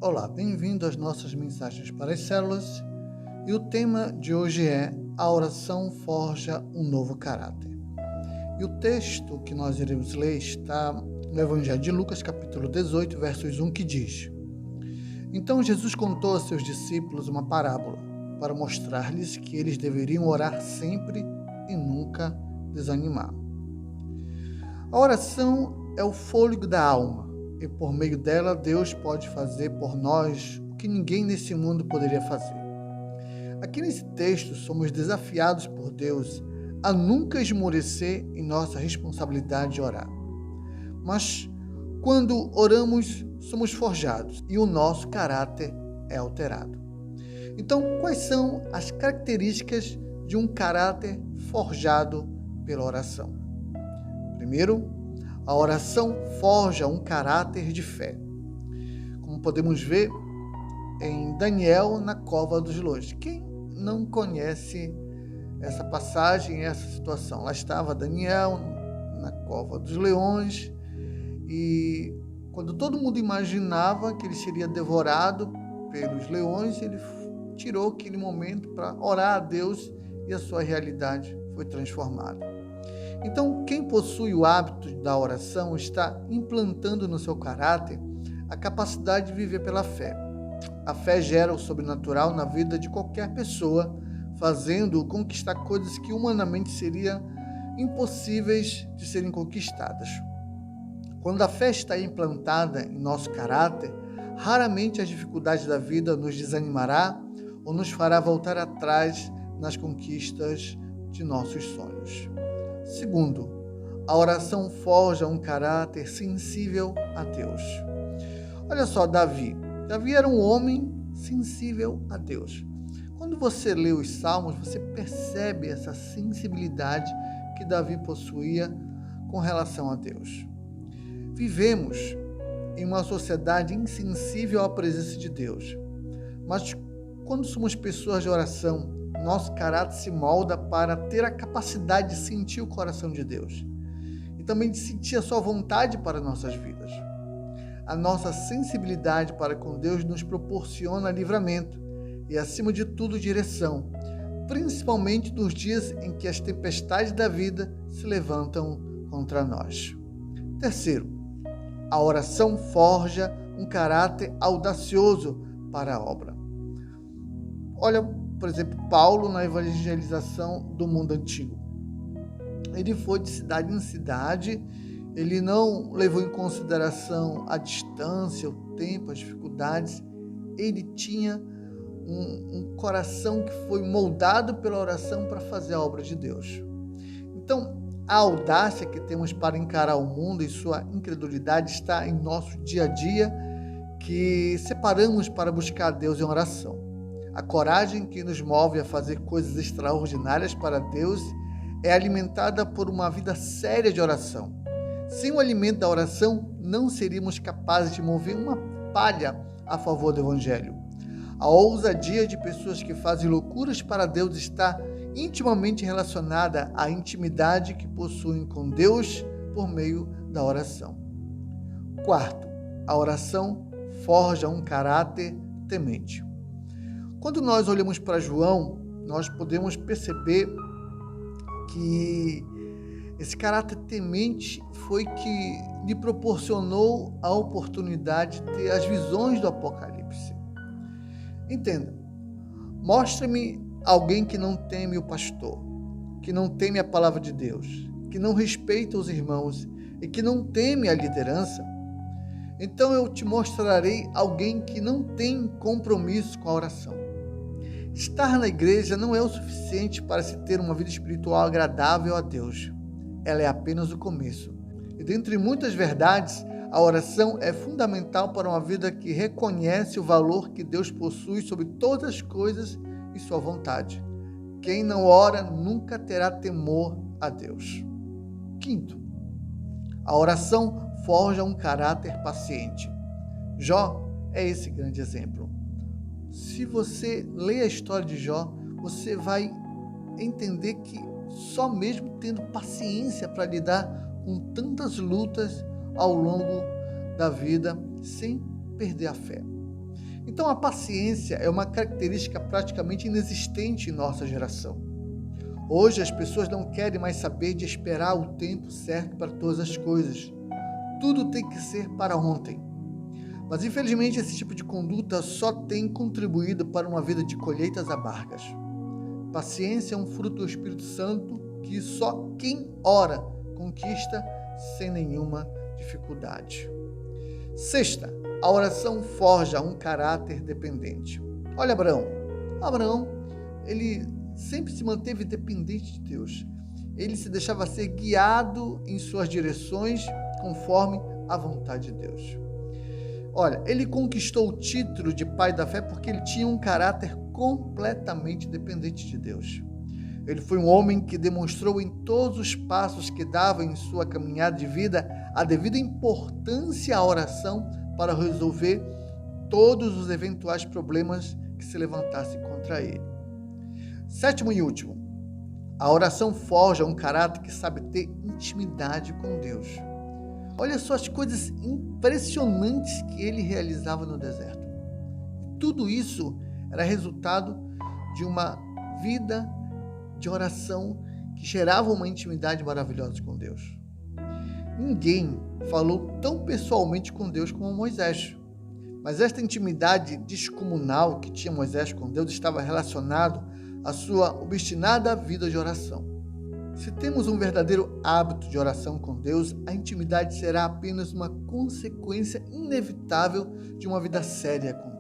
Olá, bem-vindo às nossas mensagens para as células. E o tema de hoje é: a oração forja um novo caráter. E o texto que nós iremos ler está no Evangelho de Lucas, capítulo 18, versos 1, que diz: Então Jesus contou a seus discípulos uma parábola para mostrar-lhes que eles deveriam orar sempre e nunca desanimar. A oração é o fôlego da alma, e por meio dela Deus pode fazer por nós o que ninguém nesse mundo poderia fazer. Aqui nesse texto somos desafiados por Deus a nunca esmorecer em nossa responsabilidade de orar. Mas quando oramos, somos forjados e o nosso caráter é alterado. Então, quais são as características de um caráter forjado pela oração? Primeiro, a oração forja um caráter de fé. Como podemos ver em Daniel na cova dos leões. Quem não conhece essa passagem, essa situação? Lá estava Daniel na cova dos leões e quando todo mundo imaginava que ele seria devorado pelos leões, ele tirou aquele momento para orar a Deus e a sua realidade foi transformada. Então, quem possui o hábito da oração está implantando no seu caráter a capacidade de viver pela fé. A fé gera o sobrenatural na vida de qualquer pessoa, fazendo-o conquistar coisas que humanamente seriam impossíveis de serem conquistadas. Quando a fé está implantada em nosso caráter, raramente as dificuldades da vida nos desanimará ou nos fará voltar atrás nas conquistas de nossos sonhos. Segundo, a oração forja um caráter sensível a Deus. Olha só, Davi era um homem sensível a Deus. Quando você lê os Salmos, você percebe essa sensibilidade que Davi possuía com relação a Deus. Vivemos em uma sociedade insensível à presença de Deus, mas quando somos pessoas de oração, nosso caráter se molda para ter a capacidade de sentir o coração de Deus e também de sentir a sua vontade para nossas vidas. A nossa sensibilidade para com Deus nos proporciona livramento e, acima de tudo, direção, principalmente nos dias em que as tempestades da vida se levantam contra nós. Terceiro, a oração forja um caráter audacioso para a obra. Olha, por exemplo, Paulo na evangelização do mundo antigo. Ele foi de cidade em cidade, ele não levou em consideração a distância, o tempo, as dificuldades. Ele tinha um coração que foi moldado pela oração para fazer a obra de Deus. Então, a audácia que temos para encarar o mundo e sua incredulidade está em nosso dia a dia, que separamos para buscar a Deus em oração. A coragem que nos move a fazer coisas extraordinárias para Deus é alimentada por uma vida séria de oração. Sem o alimento da oração, não seríamos capazes de mover uma palha a favor do Evangelho. A ousadia de pessoas que fazem loucuras para Deus está intimamente relacionada à intimidade que possuem com Deus por meio da oração. Quarto, a oração forja um caráter temente. Quando nós olhamos para João, nós podemos perceber que esse caráter temente foi que lhe proporcionou a oportunidade de ter as visões do Apocalipse. Entenda, mostre-me alguém que não teme o pastor, que não teme a palavra de Deus, que não respeita os irmãos e que não teme a liderança. Então eu te mostrarei alguém que não tem compromisso com a oração. Estar na igreja não é o suficiente para se ter uma vida espiritual agradável a Deus. Ela é apenas o começo. E dentre muitas verdades, a oração é fundamental para uma vida que reconhece o valor que Deus possui sobre todas as coisas e sua vontade. Quem não ora nunca terá temor a Deus. Quinto, a oração forja um caráter paciente. Jó é esse grande exemplo. Se você lê a história de Jó, você vai entender que só mesmo tendo paciência para lidar com tantas lutas ao longo da vida, sem perder a fé. Então, a paciência é uma característica praticamente inexistente em nossa geração. Hoje, as pessoas não querem mais saber de esperar o tempo certo para todas as coisas. Tudo tem que ser para ontem. Mas, infelizmente, esse tipo de conduta só tem contribuído para uma vida de colheitas amargas. Paciência é um fruto do Espírito Santo que só quem ora conquista sem nenhuma dificuldade. Sexta, a oração forja um caráter dependente. Olha Abraão. Abraão, ele sempre se manteve dependente de Deus. Ele se deixava ser guiado em suas direções conforme a vontade de Deus. Olha, ele conquistou o título de pai da fé porque ele tinha um caráter completamente dependente de Deus. Ele foi um homem que demonstrou em todos os passos que dava em sua caminhada de vida a devida importância à oração para resolver todos os eventuais problemas que se levantassem contra ele. Sétimo e último, a oração forja um caráter que sabe ter intimidade com Deus. Olha só as coisas impressionantes que ele realizava no deserto. Tudo isso era resultado de uma vida de oração que gerava uma intimidade maravilhosa com Deus. Ninguém falou tão pessoalmente com Deus como Moisés. Mas esta intimidade descomunal que tinha Moisés com Deus estava relacionado à sua obstinada vida de oração. Se temos um verdadeiro hábito de oração com Deus, a intimidade será apenas uma consequência inevitável de uma vida séria com